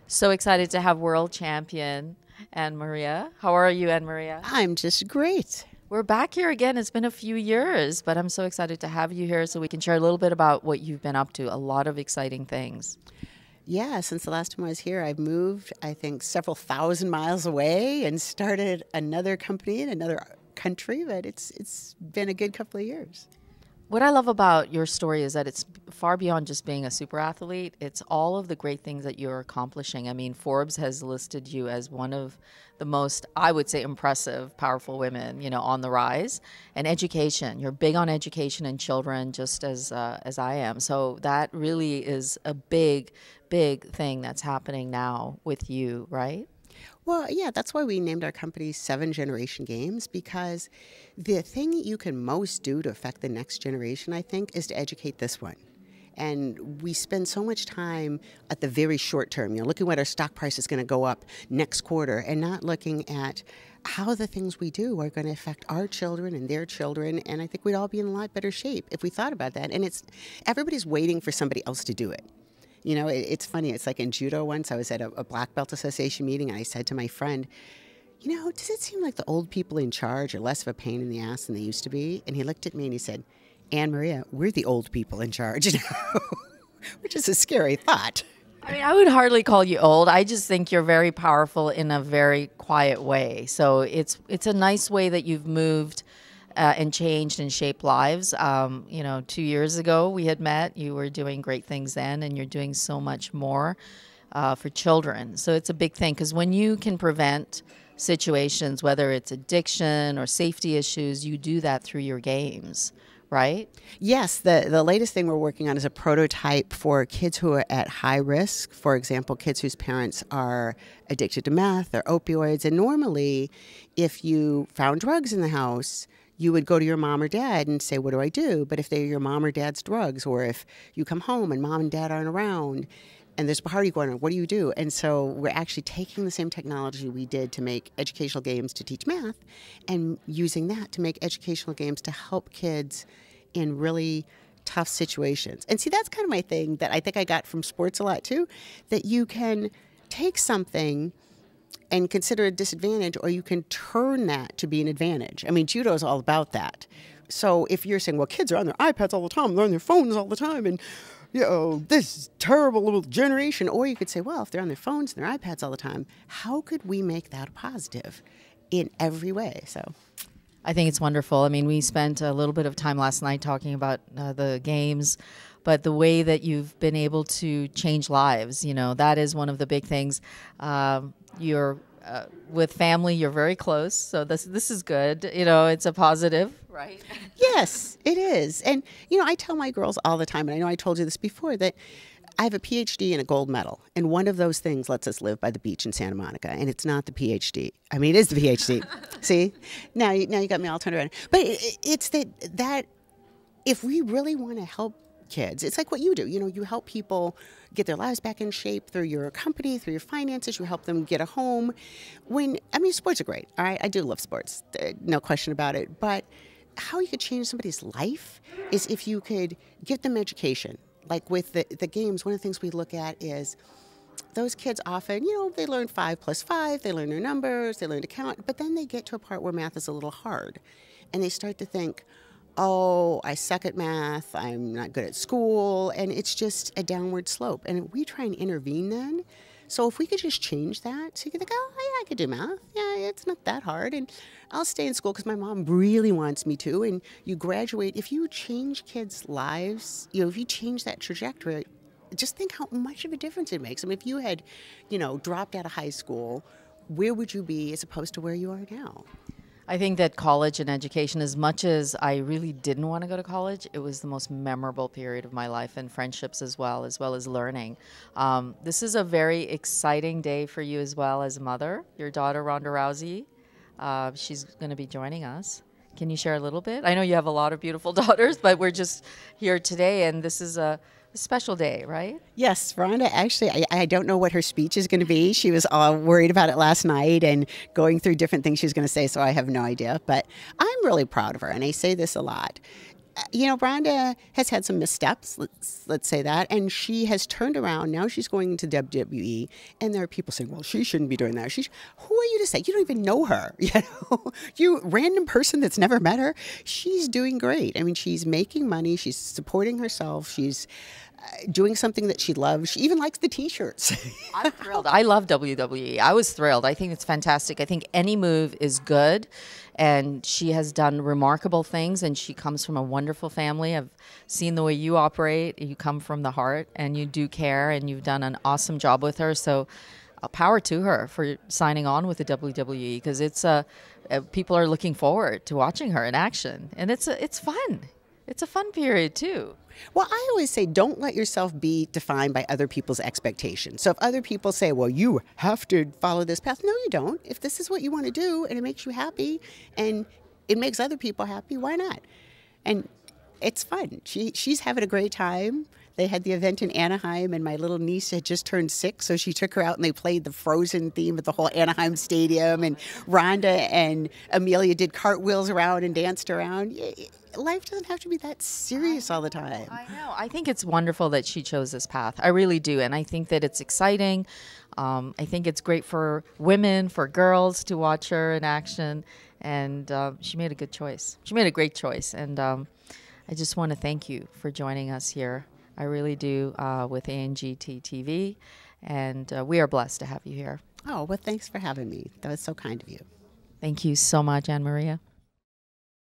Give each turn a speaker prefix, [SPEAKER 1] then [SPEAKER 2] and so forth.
[SPEAKER 1] So excited to have world champion AnnMaria. How are you, AnnMaria?
[SPEAKER 2] I'm just great.
[SPEAKER 1] We're back here again. It's been a few years, but I'm so excited to have you here so we can share a little bit about what you've been up to. A lot of exciting things.
[SPEAKER 2] Yeah, since the last time I was here, I've moved, I think, several thousand miles away and started another company in another country, but it's been a good couple of years.
[SPEAKER 1] What I love about your story is that it's far beyond just being a super athlete. It's all of the great things that you're accomplishing. I mean, Forbes has listed you as one of the most, I would say, impressive, powerful women, on the rise. And education, you're big on education and children, just as I am. So that really is a big, big thing that's happening now with you, right?
[SPEAKER 2] Well, yeah, that's why we named our company Seven Generation Games, because the thing that you can most do to affect the next generation, I think, is to educate this one. And we spend so much time at the very short term, looking at our stock price is going to go up next quarter and not looking at how the things we do are going to affect our children and their children. And I think we'd all be in a lot better shape if we thought about that. And everybody's waiting for somebody else to do it. It's funny. It's like in judo once, I was at a Black Belt Association meeting, and I said to my friend, does it seem like the old people in charge are less of a pain in the ass than they used to be? And he looked at me and he said, AnnMaria, we're the old people in charge now, which is a scary thought.
[SPEAKER 1] I mean, I would hardly call you old. I just think you're very powerful in a very quiet way. So it's a nice way that you've moved and changed and shaped lives. 2 years ago we had met. You were doing great things then, and you're doing so much more for children. So it's a big thing, because when you can prevent situations, whether it's addiction or safety issues, you do that through your games, right?
[SPEAKER 2] Yes, the latest thing we're working on is a prototype for kids who are at high risk. For example, kids whose parents are addicted to meth or opioids. And normally, if you found drugs in the house, you would go to your mom or dad and say, what do I do? But if they're your mom or dad's drugs, or if you come home and mom and dad aren't around and there's a party going on, what do you do? And so we're actually taking the same technology we did to make educational games to teach math and using that to make educational games to help kids in really tough situations. And see, that's kind of my thing that I think I got from sports a lot too, that you can take something and consider a disadvantage, or you can turn that to be an advantage. I mean, judo is all about that. So if you're saying, well, kids are on their iPads all the time, they're on their phones all the time, and this terrible little generation. Or you could say, well, if they're on their phones and their iPads all the time, how could we make that a positive in every way? So
[SPEAKER 1] I think it's wonderful. I mean, we spent a little bit of time last night talking about the games, but the way that you've been able to change lives, that is one of the big things. You're with family, you're very close, so this is good. It's a positive, right?
[SPEAKER 2] Yes, it is. And, I tell my girls all the time, and I know I told you this before, that I have a PhD and a gold medal, and one of those things lets us live by the beach in Santa Monica, and it's not the PhD. I mean, it is the PhD. See? Now you got me all turned around. But it's that if we really want to help kids, it's like what you do. You help people get their lives back in shape through your company, through your finances. You help them get a home. Sports are great. All right, I do love sports, no question about it. But how you could change somebody's life is if you could give them education. Like with the games, one of the things we look at is those kids often, they learn 5 plus 5, they learn their numbers, they learn to count, but then they get to a part where math is a little hard. And they start to think, oh, I suck at math, I'm not good at school, and it's just a downward slope. And we try and intervene then. So if we could just change that, so you could think, oh, yeah, I could do math. Yeah, it's not that hard. And I'll stay in school because my mom really wants me to. And you graduate. If you change kids' lives, if you change that trajectory, just think how much of a difference it makes. I mean, if you had, dropped out of high school, where would you be as opposed to where you are now?
[SPEAKER 1] I think that college and education, as much as I really didn't want to go to college, it was the most memorable period of my life, and friendships as well as learning. This is a very exciting day for you as well as a mother. Your daughter, Ronda Rousey, she's going to be joining us. Can you share a little bit? I know you have a lot of beautiful daughters, but we're just here today, and this is a special day, right?
[SPEAKER 2] Yes, Rhonda, actually, I don't know what her speech is going to be. She was all worried about it last night and going through different things she was going to say, so I have no idea. But I'm really proud of her, and I say this a lot. you know, Rhonda has had some missteps, let's say that, and she has turned around. Now she's going into WWE, and there are people saying, "Well, she shouldn't be doing that." Who are you to say? You don't even know her, you know, you random person that's never met her. She's doing great. I mean, she's making money. She's supporting herself. She's doing something that she loves. She even likes the T-shirts.
[SPEAKER 1] I'm thrilled. I love WWE. I was thrilled. I think it's fantastic. I think any move is good, and she has done remarkable things, and she comes from a wonderful family. I've seen the way you operate. You come from the heart, and you do care, and you've done an awesome job with her. So power to her for signing on with the WWE, because it's people are looking forward to watching her in action, and it's fun. It's a fun period too.
[SPEAKER 2] Well, I always say don't let yourself be defined by other people's expectations. So if other people say, well, you have to follow this path, no, you don't. If this is what you want to do and it makes you happy and it makes other people happy, why not? And it's fun. She's having a great time. They had the event in Anaheim, and my little niece had just turned 6, so she took her out and they played the Frozen theme at the whole Anaheim Stadium, and Rhonda and Amelia did cartwheels around and danced around. Life doesn't have to be that serious all the time.
[SPEAKER 1] I know. I think it's wonderful that she chose this path. I really do, and I think that it's exciting. I think it's great for women, for girls to watch her in action, and she made a good choice. She made a great choice, and I just want to thank you for joining us here. I really do, with ANGT TV, and we are blessed to have you here.
[SPEAKER 2] Oh, well, thanks for having me. That was so kind of you.
[SPEAKER 1] Thank you so much, AnnMaria.